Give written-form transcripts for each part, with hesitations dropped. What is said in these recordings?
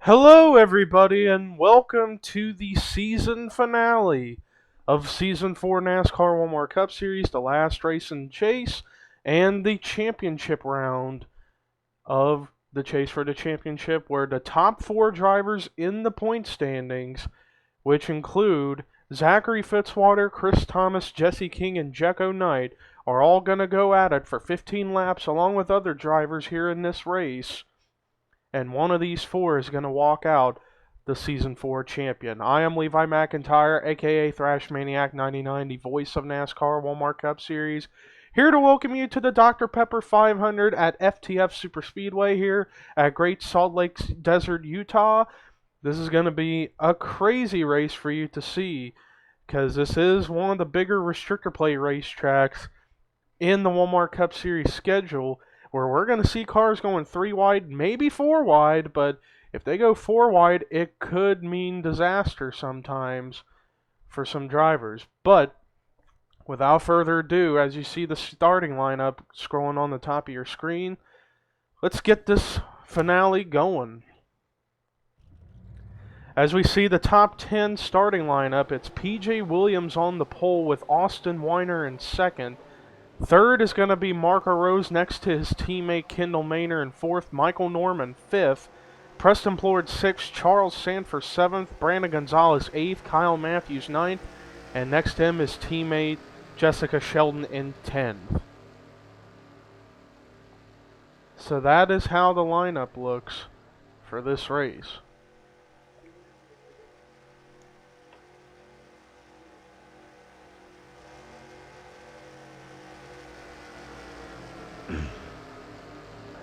Hello, everybody, and welcome to the season finale of Season 4 NASCAR Walmart Cup Series, the last race in Chase, and the championship round of the Chase for the Championship, where the top four drivers in the point standings, which include Zachary Fitzwater, Chris Thomas, Jesse King, and Jekko Knight, are all going to go at it for 15 laps along with other drivers here in this race. And one of these four is going to walk out the Season 4 champion. I am Levi McIntyre, aka Thrash Maniac 99, the voice of NASCAR Walmart Cup Series, here to welcome you to the Dr. Pepper 500 at FTF Superspeedway here at Great Salt Lake Desert, Utah. This is going to be a crazy race for you to see, because this is one of the bigger restrictor plate racetracks in the Walmart Cup Series schedule, where we're going to see cars going 3 wide, maybe 4 wide, but if they go 4 wide, it could mean disaster sometimes for some drivers. But without further ado, as you see the starting lineup scrolling on the top of your screen, let's get this finale going. As we see the top 10 starting lineup, it's PJ Williams on the pole with Austin WEINER in second. Third is going to be Marco Rose next to his teammate Kendall Maynor in fourth, Michael Norman fifth, Preston PLOURD sixth, Charles Sanford seventh, Brandon Gonzalez eighth, Kyle Matthews ninth, and next to him his teammate Jessica Shelton in 10th. So that is how the lineup looks for this race.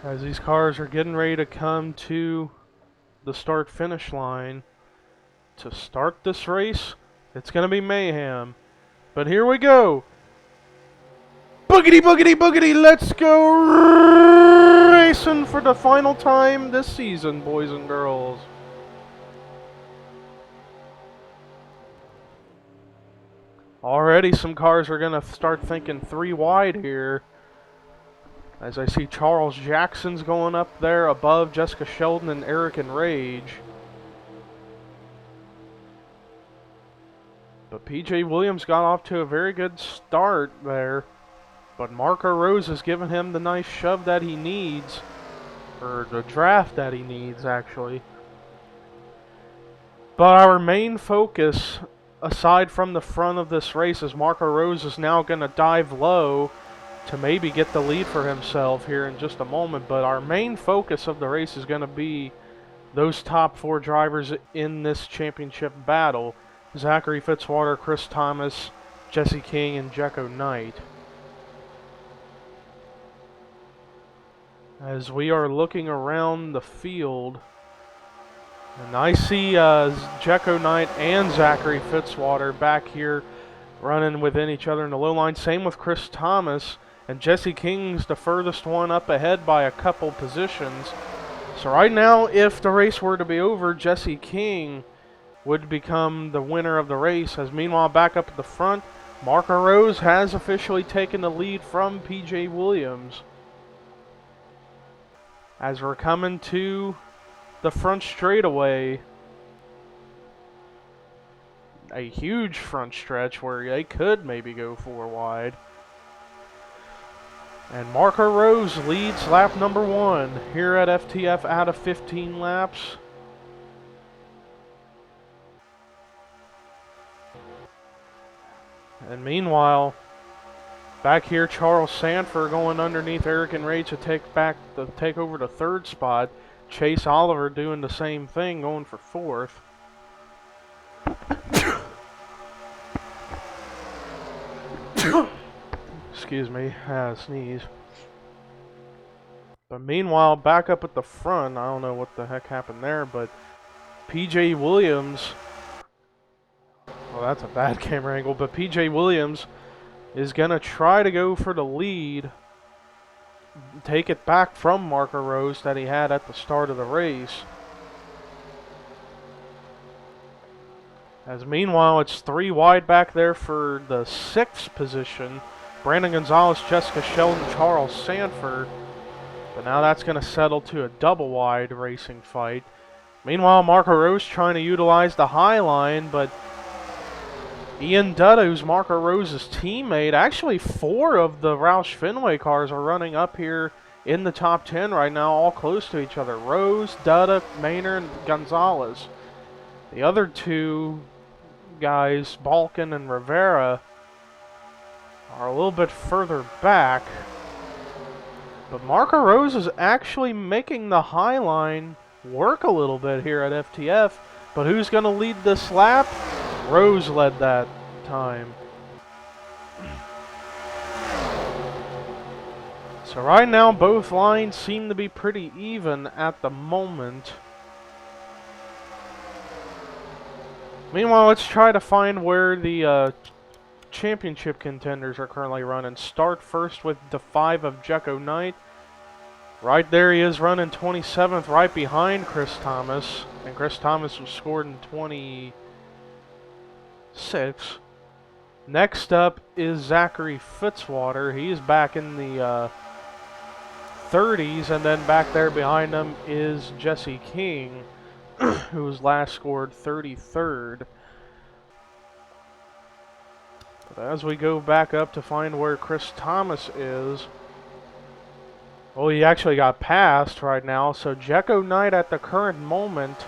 As these cars are getting ready to come to the start-finish line to start this race, it's going to be mayhem. But here we go. Boogity, boogity, boogity, let's go racing for the final time this season, boys and girls. Already some cars are going to start thinking 3 wide here. As I see Charles Jackson's going up there above Jessica Shelton and Eric Enrage. But PJ Williams got off to a very good start there. But Marco Rose has given him the nice shove that he needs. Or the draft that he needs, actually. But our main focus, aside from the front of this race, is Marco Rose is now going to dive low to maybe get the lead for himself here in just a moment. But our main focus of the race is going to be those top 4 drivers in this championship battle. Zachary Fitzwater, Chris Thomas, Jesse King, and Jekko Knight. As we are looking around the field, and I see Jekko Knight and Zachary Fitzwater back here running within each other in the low line. Same with Chris Thomas. And Jesse King's the furthest one up ahead by a couple positions. So right now, if the race were to be over, Jesse King would become the winner of the race. As meanwhile, back up at the front, Marco Rose has officially taken the lead from PJ Williams. As we're coming to the front straightaway, a huge front stretch where they could maybe go 4 wide. And Marco Rose leads lap number 1 here at FTF out of 15 laps. And meanwhile, back here Charles Sanford going underneath Eric Enrage to take over the 3rd spot. Chase Oliver doing the same thing, going for 4th. Excuse me, I had a sneeze. But meanwhile, back up at the front, I don't know what the heck happened there, but PJ Williams, well, that's a bad camera angle, but PJ Williams is going to try to go for the lead, take it back from Marco Rose that he had at the start of the race. As meanwhile, it's 3 wide back there for the 6th position. Brandon Gonzalez, Jessica Shelton, Charles Sanford. But now that's going to settle to a double wide racing fight. Meanwhile, Marco Rose trying to utilize the high line, but Ian Dutta, who's Marco Rose's teammate, actually 4 of the Roush Fenway cars are running up here in the top 10 right now, all close to each other. Rose, Dutta, WEINER, and Gonzalez. The other 2 guys, Balkan and Rivera, are a little bit further back. But Marco Rose is actually making the high line work a little bit here at FTF. But who's going to lead this lap? Rose led that time. So right now both lines seem to be pretty even at the moment. Meanwhile, let's try to find where the championship contenders are currently running. Start first with the 5 of Jekko Knight. Right there he is running 27th, right behind Chris Thomas. And Chris Thomas was scored in 26. Next up is Zachary Fitzwater. He is back in the 30s, and then back there behind him is Jesse King, who was last scored 33rd. But as we go back up to find where Chris Thomas is, well, he actually got passed right now, so Jekko Knight at the current moment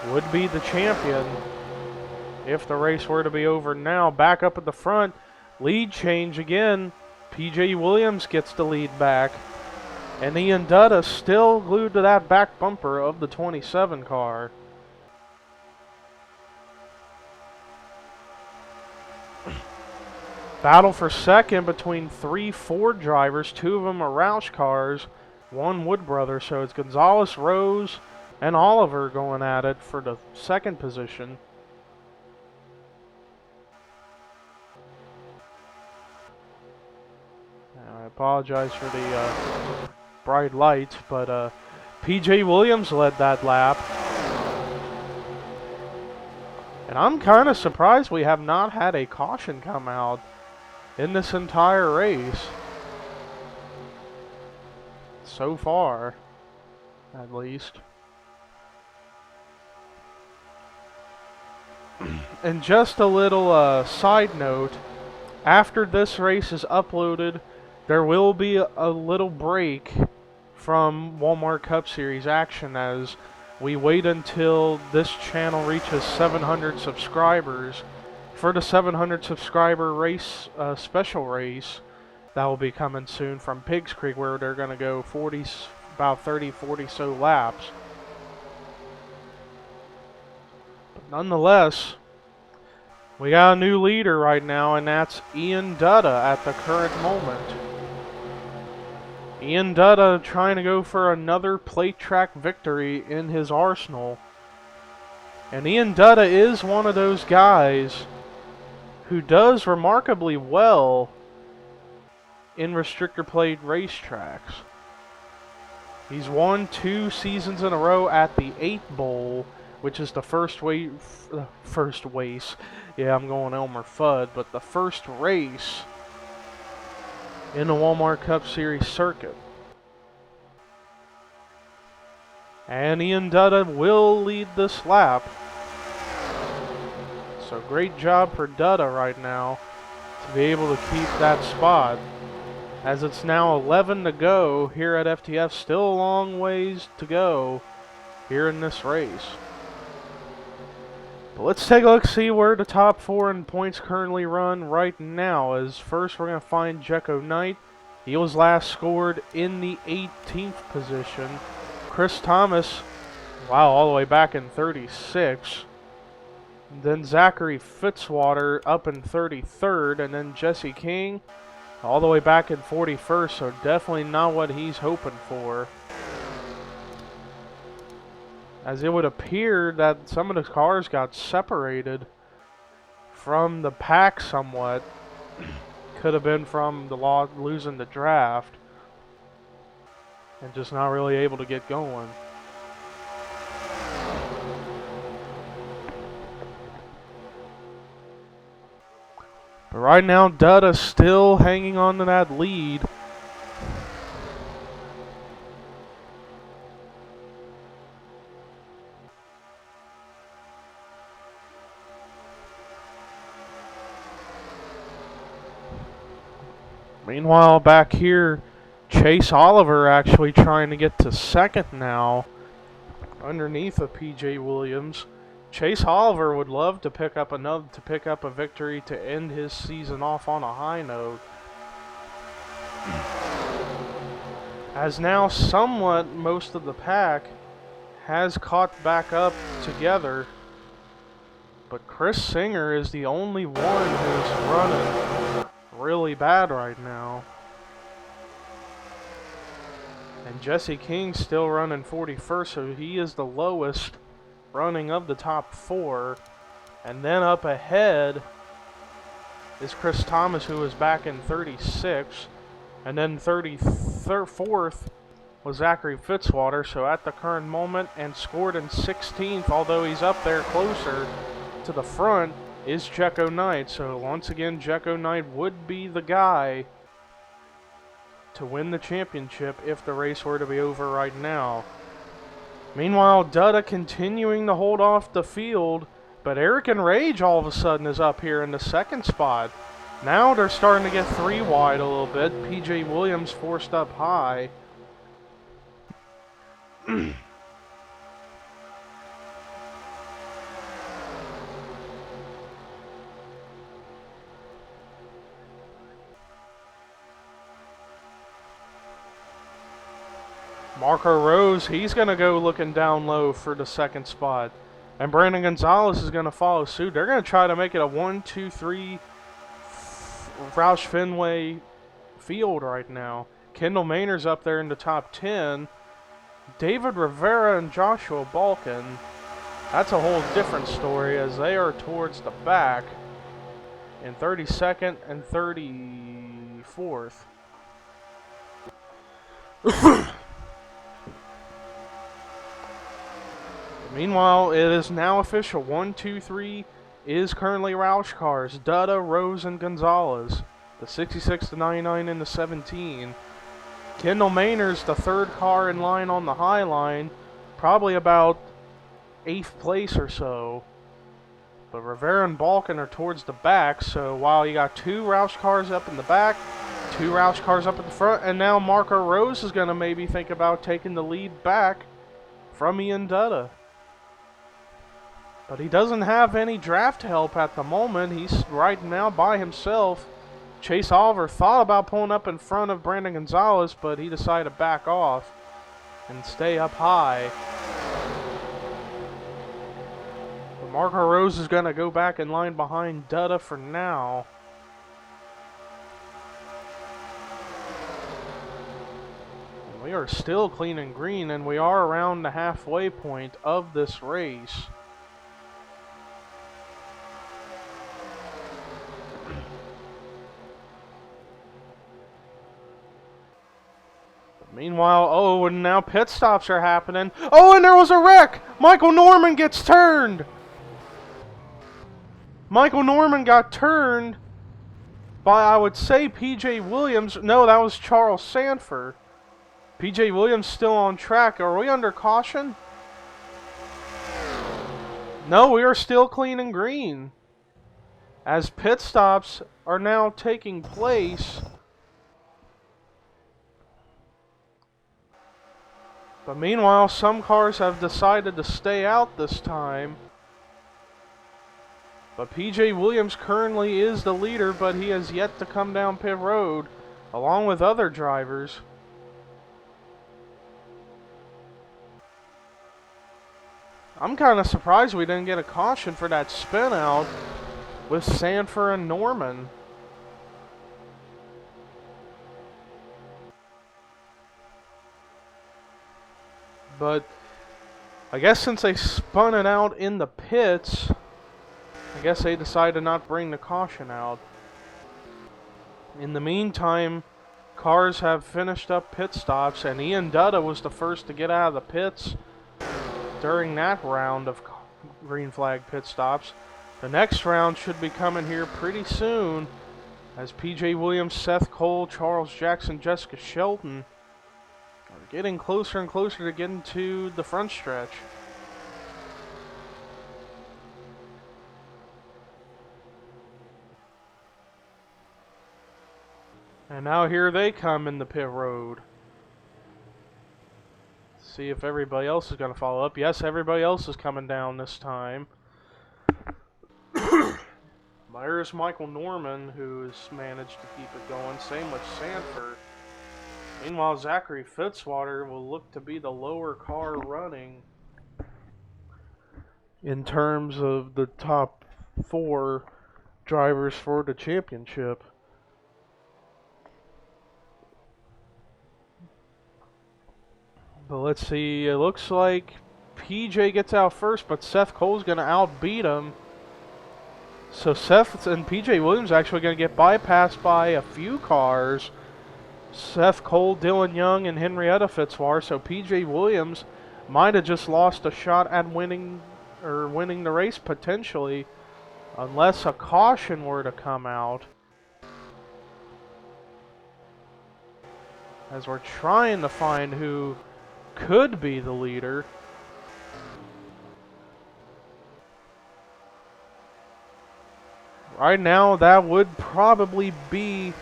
would be the champion if the race were to be over now. Back up at the front, lead change again. PJ Williams gets the lead back. And Ian Dutta still glued to that back bumper of the 27 car. Battle for second between 3 Ford drivers. 2 of them are Roush cars, 1 Wood Brothers. So it's Gonzalez, Rose, and Oliver going at it for the second position. I apologize for the bright lights, but PJ Williams led that lap. And I'm kind of surprised we have not had a caution come out in this entire race. So far, at least. And just a little side note, after this race is uploaded, there will be a little break from Walmart Cup Series action as we wait until this channel reaches 700 subscribers for the 700 subscriber race, special race that will be coming soon from Pigs Creek, where they're going to go about 30-40 so laps. But nonetheless, we got a new leader right now, and that's Ian Dutta at the current moment. Ian Dutta trying to go for another plate track victory in his arsenal. And Ian Dutta is one of those guys who does remarkably well in restrictor plate racetracks. He's won 2 seasons in a row at the 8 Bowl, which is the first race. Yeah, I'm going Elmer Fudd, but the first race in the Walmart Cup Series circuit. And Ian Dutta will lead this lap. So great job for Dutta right now to be able to keep that spot. As it's now 11 to go here at FTF, still a long ways to go here in this race. But let's take a look, see where the top 4 in points currently run right now. As first we're going to find Jekko Knight. He was last scored in the 18th position. Chris Thomas, wow, all the way back in 36. And then Zachary Fitzwater up in 33rd. And then Jesse King all the way back in 41st. So definitely not what he's hoping for. As it would appear that some of the cars got separated from the pack somewhat. Could have been from the losing the draft and just not really able to get going. But right now, Dutta's still hanging on to that lead. Meanwhile, back here, Chase Oliver actually trying to get to second now, underneath of PJ Williams. Chase Oliver would love to pick up a victory to end his season off on a high note. As now somewhat most of the pack has caught back up together, but Chris Singer is the only one who's running really bad right now. And Jesse King's still running 41st, so he is the lowest running of the top 4. And then up ahead is Chris Thomas, who is back in 36th. And then 34th was Zachary Fitzwater, so at the current moment, and scored in 16th, although he's up there closer to the front, is Jekko Knight. So once again, Jekko Knight would be the guy to win the championship if the race were to be over right now. Meanwhile, Dutta continuing to hold off the field, but Eric and Rage all of a sudden is up here in the second spot. Now they're starting to get 3 wide a little bit. PJ Williams forced up high. Marco Rose, he's going to go looking down low for the second spot. And Brandon Gonzalez is going to follow suit. They're going to try to make it a 1-2-3 Roush Fenway field right now. Kendall Mainer's up there in the top 10. David Rivera and Joshua Balkin, that's a whole different story as they are towards the back in 32nd and 34th. Meanwhile, it is now official. 1, 2, 3 is currently Roush cars. Dutta, Rose, and Gonzalez. The 66, the 99, and the 17. Kendall Mainer's the 3rd car in line on the high line. Probably about 8th place or so. But Rivera and Balkin are towards the back. So while you got 2 Roush cars up in the back, 2 Roush cars up at the front, and now Marco Rose is going to maybe think about taking the lead back from Ian Dutta. But he doesn't have any draft help at the moment. He's right now by himself. Chase Oliver thought about pulling up in front of Brandon Gonzalez, but he decided to back off and stay up high. But Marco Rose is going to go back in line behind Dutta for now. And we are still clean and green, and we are around the halfway point of this race. Meanwhile, oh, and now pit stops are happening. Oh, and there was a wreck! Michael Norman gets turned! Michael Norman got turned by, I would say, PJ Williams. No, that was Charles Sanford. PJ Williams still on track. Are we under caution? No, we are still clean and green, as pit stops are now taking place. But meanwhile, some cars have decided to stay out this time. But PJ Williams currently is the leader, but he has yet to come down pit road, along with other drivers. I'm kind of surprised we didn't get a caution for that spin out with Sanford and Norman. But I guess since they spun it out in the pits, I guess they decided to not bring the caution out. In the meantime, cars have finished up pit stops, and Ian Dutta was the first to get out of the pits during that round of green flag pit stops. The next round should be coming here pretty soon, as PJ Williams, Seth Cole, Charles Jackson, Jessica Shelton are getting closer and closer to getting to the front stretch. And now here they come in the pit road. See if everybody else is going to follow up. Yes, everybody else is coming down this time. There's Michael Norman, who's managed to keep it going. Same with Sanford. Meanwhile, Zachary Fitzwater will look to be the lower car running in terms of the top 4 drivers for the championship. But let's see, it looks like PJ gets out first, but Seth Cole's going to outbeat him. So Seth and PJ Williams actually going to get bypassed by a few cars. Seth Cole, Dylan Young, and Henrietta Fitzwater. So PJ Williams might have just lost a shot at winning the race potentially, unless a caution were to come out. As we're trying to find who could be the leader. Right now, that would probably be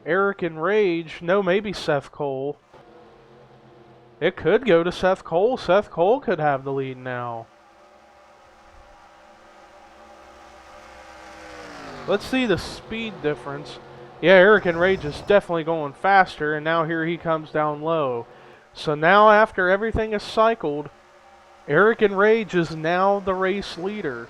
Eric and Rage. No, maybe Seth Cole. It could go to Seth Cole. Seth Cole could have the lead now. Let's see the speed difference. Yeah, Eric and Rage is definitely going faster, and now here he comes down low. So now after everything is cycled, Eric and Rage is now the race leader.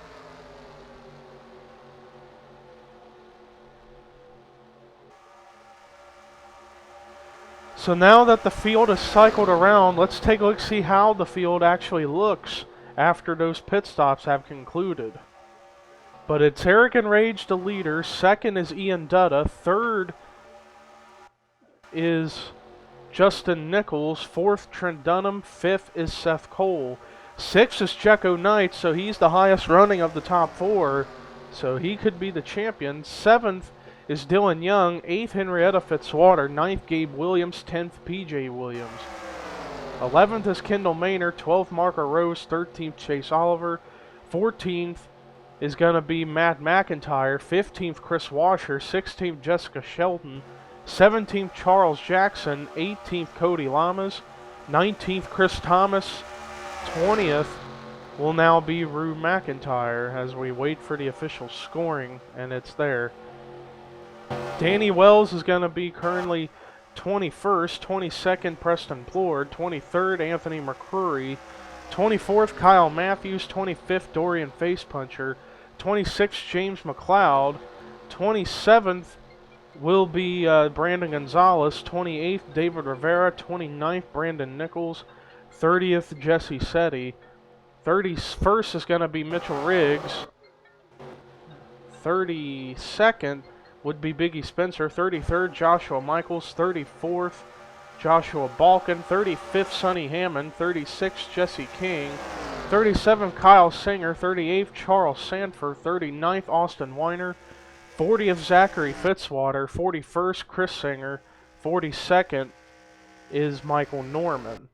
So now that the field is cycled around, let's take a look, see how the field actually looks after those pit stops have concluded. But it's Eric and Rage the leader, second is Ian Dutta, third is Justin Nichols, fourth Trent Dunham, fifth is Seth Cole. Sixth is Jecko Knight, so he's the highest running of the top 4, so he could be the champion. Seventh is Dylan Young, 8th Henrietta Fitzwater, 9th Gabe Williams, 10th PJ Williams. 11th is Kendall Maynard, 12th Marco Rose, 13th Chase Oliver, 14th is going to be Matt McIntyre, 15th Chris Washer, 16th Jessica Shelton, 17th Charles Jackson, 18th Cody LLAMAS, 19th Chris Thomas, 20th will now be Rue McIntyre as we wait for the official scoring, and it's there. Danny Wells is going to be currently 21st, 22nd Preston PLOURD, 23rd Anthony McCrory, 24th Kyle Matthews, 25th Dorian Facepuncher, 26th James McLeod, 27th will be Brandon Gonzalez, 28th David Rivera, 29th Brandon Nichols, 30th Jesse Setti, 31st is going to be Mitchell Riggs, 32nd would be Biggie Spencer, 33rd Joshua Michaels, 34th Joshua Balkin, 35th Sonny Hammond, 36th Jesse King, 37th Kyle Singer, 38th Charles Sanford, 39th Austin WEINER, 40th Zachary Fitzwater, 41st Chris Singer, 42nd is Michael Norman.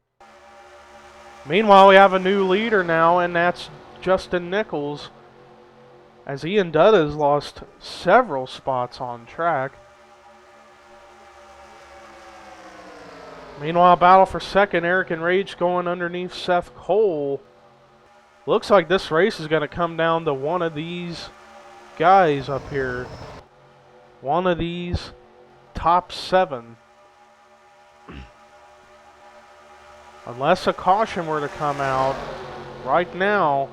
Meanwhile, we have a new leader now, and that's Justin Nichols, as Ian Dutta has lost several spots on track. Meanwhile, battle for second, Eric and Rage going underneath Seth Cole. Looks like this race is going to come down to one of these guys up here. One of these top 7. Unless a caution were to come out, right now,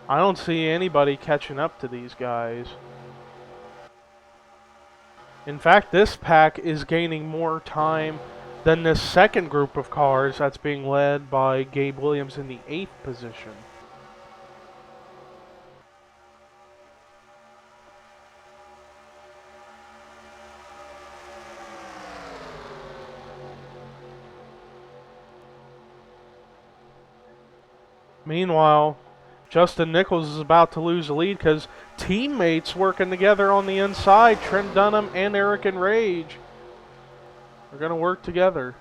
I don't see anybody catching up to these guys. In fact, this pack is gaining more time than this second group of cars that's being led by Gabe Williams in the 8th position. Meanwhile, Justin Nichols is about to lose the lead because teammates working together on the inside, Trent Dunham and Eric and Rage, are going to work together.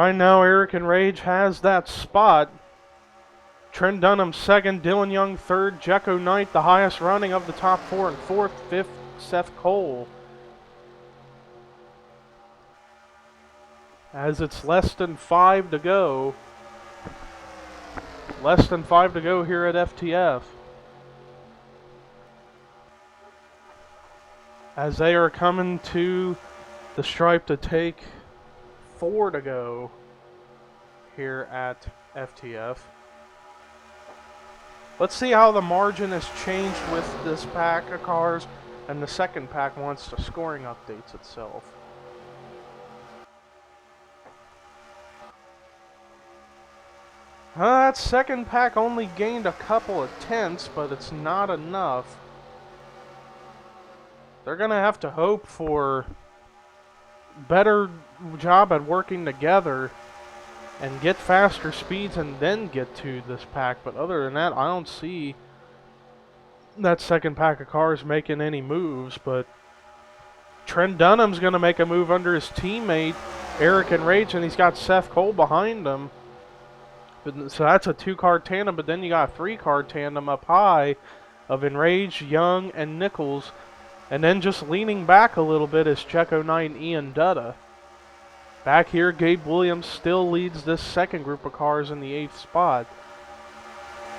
Right now, Eric and Rage has that spot. Trent Dunham second, Dylan Young third, Jekko Knight the highest running of the top four, and fourth, fifth, Seth Cole. As it's less than 5 to go. Less than 5 to go here at FTF. As they are coming to the stripe to take 4 to go here at FTF. Let's see how the margin has changed with this pack of cars and the second pack once the scoring updates itself. That second pack only gained a couple of tenths, but it's not enough. They're going to have to hope for better job at working together and get faster speeds and then get to this pack. But other than that, I don't see that second pack of cars making any moves. But Trent Dunham's going to make a move under his teammate, Eric and Rage, and he's got Seth Cole behind him. So that's a 2-car tandem, but then you got a 3-car tandem up high of Enraged, Young, and Nichols. And then just leaning back a little bit is Jekko Knight and Ian Dutta. Back here, Gabe Williams still leads this second group of cars in the 8th spot.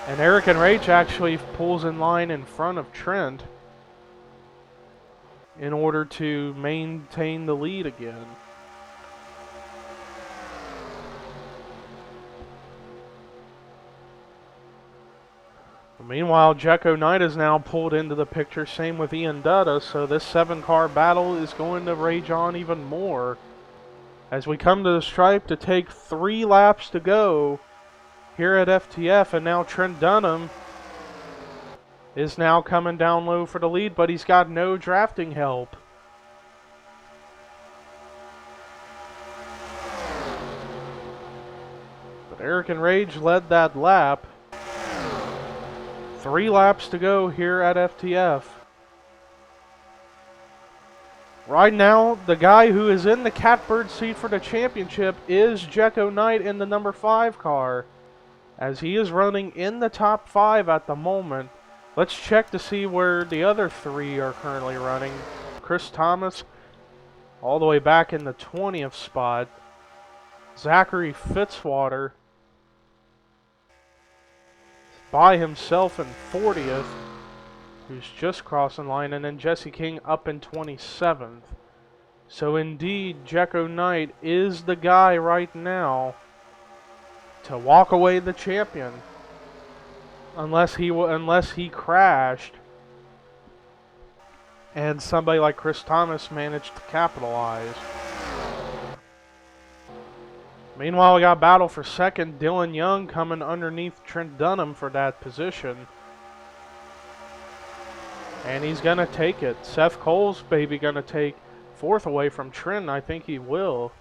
And Eric and Rage actually pulls in line in front of Trent in order to maintain the lead again. Meanwhile, Jekko Knight is now pulled into the picture, same with Ian Dutta, so this 7-car battle is going to rage on even more. As we come to the stripe to take 3 laps to go here at FTF, and now Trent Dunham is now coming down low for the lead, but he's got no drafting help. But Eric and Rage led that lap. 3 laps to go here at FTF. Right now, the guy who is in the catbird seat for the championship is Jekko Knight in the number 5 car, as he is running in the top 5 at the moment. Let's check to see where the other 3 are currently running. Chris Thomas all the way back in the 20th spot. Zachary Fitzwater by himself in 40th, who's just crossing line, and then Jesse King up in 27th. So indeed, Jekko Knight is the guy right now to walk away the champion, unless he crashed and somebody like Chris Thomas managed to capitalize. Meanwhile, we got battle for second. Dylan Young coming underneath Trent Dunham for that position. And he's going to take it. Seth Cole's maybe going to take 4th away from Trent. I think he will.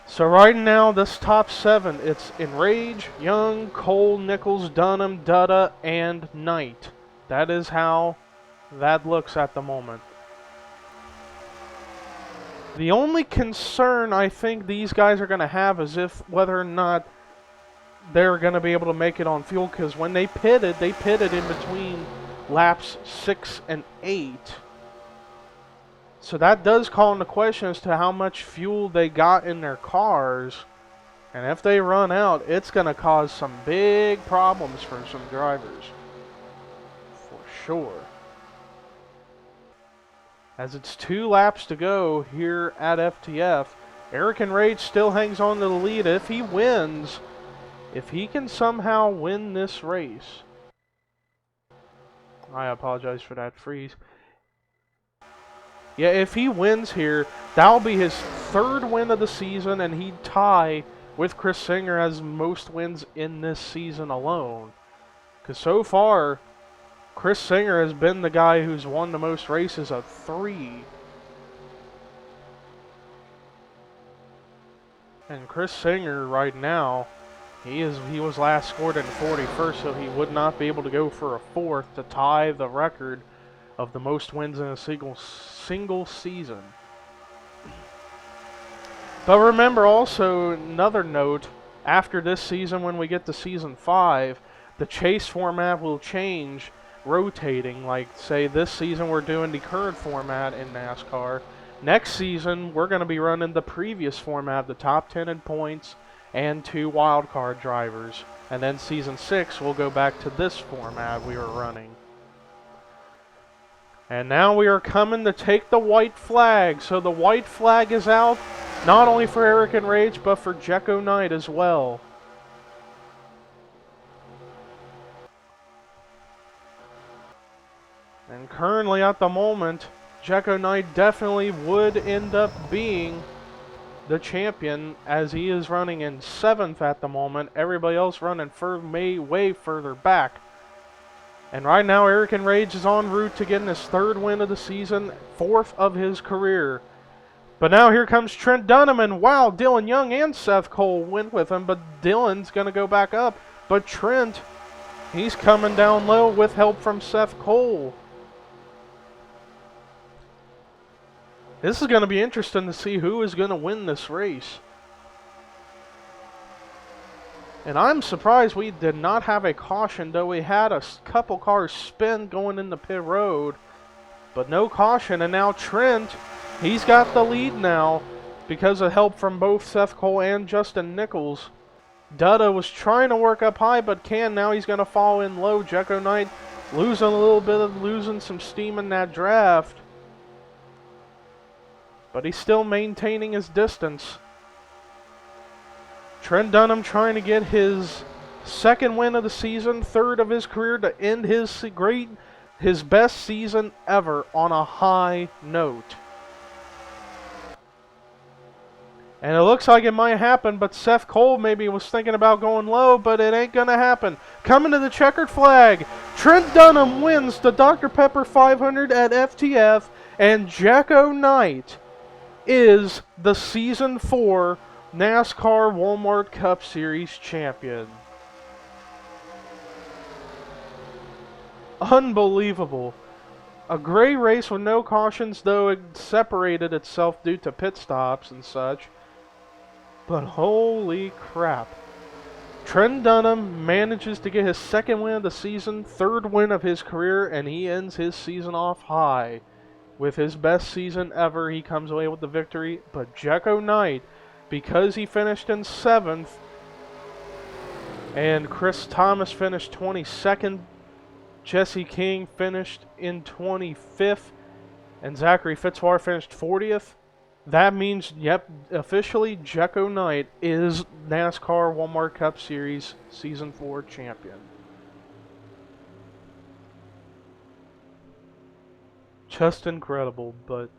So right now, this top 7, it's Enrage, Young, Cole, Nichols, Dunham, Dutta, and Knight. That is how that looks at the moment. The only concern I think these guys are going to have is whether or not they're going to be able to make it on fuel, because when they pitted in between laps 6 and 8. So that does call into question as to how much fuel they got in their cars. And if they run out, it's going to cause some big problems for some drivers. For sure. As it's 2 laps to go here at FTF, Eric and Rage still hangs on to the lead. If he wins, if he can somehow win this race, I apologize for that freeze. Yeah, if he wins here, that'll be his 3rd win of the season, and he'd tie with Chris Singer as most wins in this season alone. Because so far, Chris Singer has been the guy who's won the most races of 3. And Chris Singer right now, he was last scored in 41st, so he would not be able to go for a 4th to tie the record of the most wins in a single season. But remember also, another note, after this season, when we get to Season 5, the chase format will change, rotating. Like, say, this season we're doing the current format in NASCAR. Next season, we're going to be running the previous format, the top 10 in points, and 2 wildcard drivers. And then Season 6, we'll go back to this format we were running. And now we are coming to take the white flag. So the white flag is out, not only for Eric and Rage, but for Jekko Knight as well. And currently at the moment, Jekko Knight definitely would end up being the champion, as he is running in 7th at the moment. Everybody else running way further back. And right now, Eric and Rage is en route to getting his 3rd win of the season, 4th of his career. But now here comes Trent Dunham, and wow, Dylan Young and Seth Cole went with him, but Dylan's going to go back up. But Trent, he's coming down low with help from Seth Cole. This is going to be interesting to see who is going to win this race. And I'm surprised we did not have a caution, though we had a couple cars spin going into pit road. But no caution, and now Trent, he's got the lead now because of help from both Seth Cole and Justin Nichols. Dutta was trying to work up high, but can. Now he's going to fall in low. Jekko Knight losing some steam in that draft. But he's still maintaining his distance. Trent Dunham trying to get his 2nd win of the season, 3rd of his career, to end his best season ever on a high note. And it looks like it might happen, but Seth Cole maybe was thinking about going low, but it ain't gonna happen. Coming to the checkered flag, Trent Dunham wins the Dr. Pepper 500 at FTF, and Jekko Knight is the Season 4 NASCAR Walmart Cup Series champion. Unbelievable. A great race with no cautions, though it separated itself due to pit stops and such. But holy crap. Trent Dunham manages to get his 2nd win of the season, 3rd win of his career, and he ends his season off high. With his best season ever, he comes away with the victory. But Jekko Knight, because he finished in 7th, and Chris Thomas finished 22nd, Jesse King finished in 25th, and Zachary Fitzwater finished 40th. That means, yep, officially Jekko Knight is NASCAR Walmart Cup Series Season 4 champion. Just incredible, but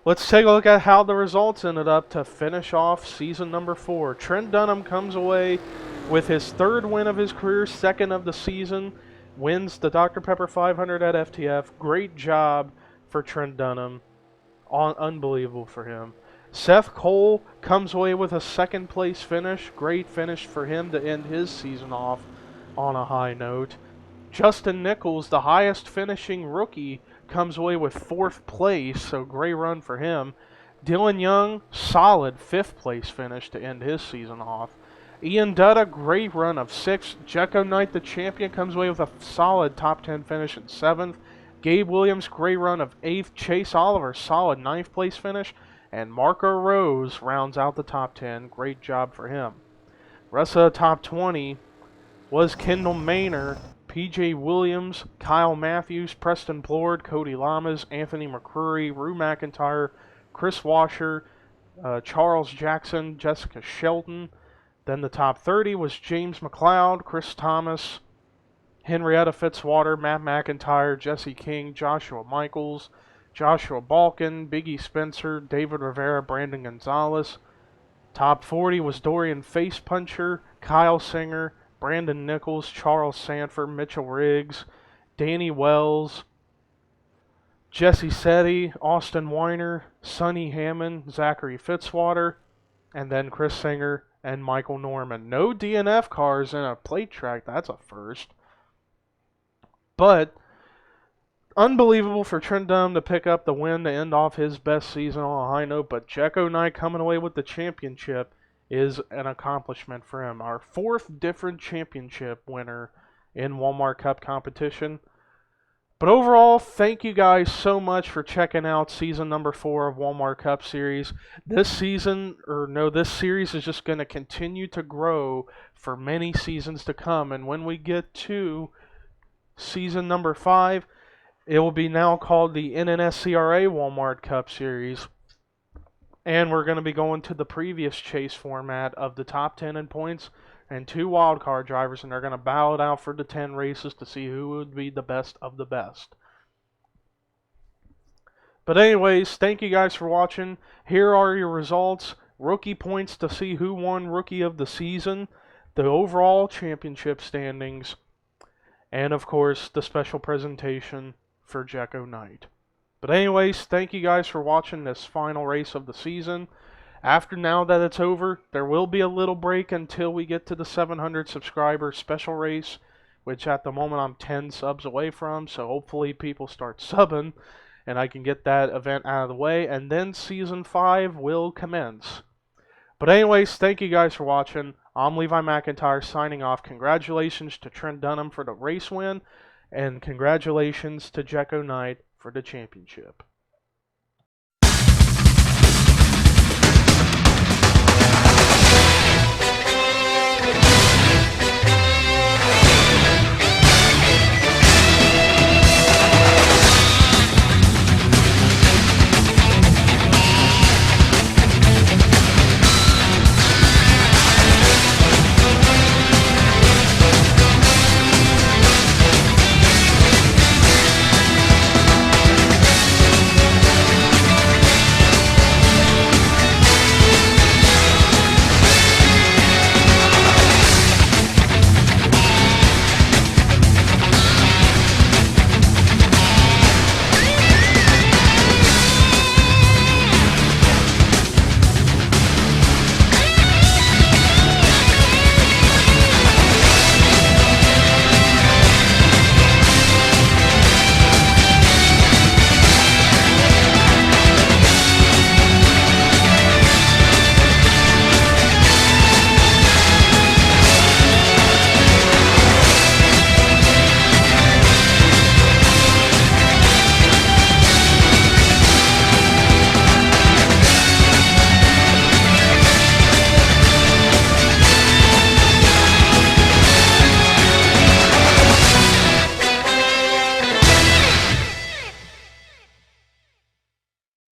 let's take a look at how the results ended up to finish off season number 4. Trent Dunham comes away with his 3rd win of his career, 2nd of the season, wins the Dr. Pepper 500 at FTF. Great job for Trent Dunham. Unbelievable for him. Seth Cole comes away with a 2nd place finish. Great finish for him to end his season off on a high note. Justin Nichols, the highest finishing rookie, comes away with 4th place, so great run for him. Dylan Young, solid 5th place finish to end his season off. Ian Dutta, great run of 6th. Jekko Knight, the champion, comes away with a solid top 10 finish in 7th. Gabe Williams, great run of 8th. Chase Oliver, solid 9th place finish. And Marco Rose rounds out the top 10. Great job for him. Rest of the top 20 was Kendall Maynor, PJ Williams, Kyle Matthews, Preston PLOURD, CODY LLAMAS, Anthony McCrory, Rue McIntyre, Chris Washer, Charles Jackson, Jessica Shelton. Then the top 30 was James McCloud, Chris Thomas, Henrietta Fitzwater, Matt McIntyre, Jesse King, Joshua Michaels, Joshua Balkin, Biggie Spencer, David Rivera, Brandon Gonzalez. Top 40 was Dorian Facepuncher, Kyle Singer, Brandon Nichols, Charles Sanford, Mitchell Riggs, Danny Wells, Jesse Setti, Austin WEINER, Sonny Hammond, Zachary Fitzwater, and then Chris Singer and Michael Norman. No DNF cars in a plate track. That's a first. But unbelievable for Trent Dunham to pick up the win to end off his best season on a high note, but Jekko Knight coming away with the championship is an accomplishment for him. Our fourth different championship winner in Walmart Cup competition. But overall, thank you guys so much for checking out season number 4 of Walmart Cup Series. This series is just going to continue to grow for many seasons to come. And when we get to season number 5, it will be now called the NNSCRA Walmart Cup Series. And we're going to be going to the previous chase format of the top 10 in points and 2 wildcard drivers, and they're going to battle it out for the 10 races to see who would be the best of the best. But anyways, thank you guys for watching. Here are your results. Rookie points to see who won Rookie of the Season, the overall championship standings, and of course the special presentation for Jekko Knight. But anyways, thank you guys for watching this final race of the season. Now that it's over, there will be a little break until we get to the 700 subscriber special race, which at the moment I'm 10 subs away from, so hopefully people start subbing and I can get that event out of the way, and then season 5 will commence. But anyways, thank you guys for watching. I'm Levi McIntyre signing off. Congratulations to Trent Dunham for the race win, and congratulations to Jekko Knight for the championship.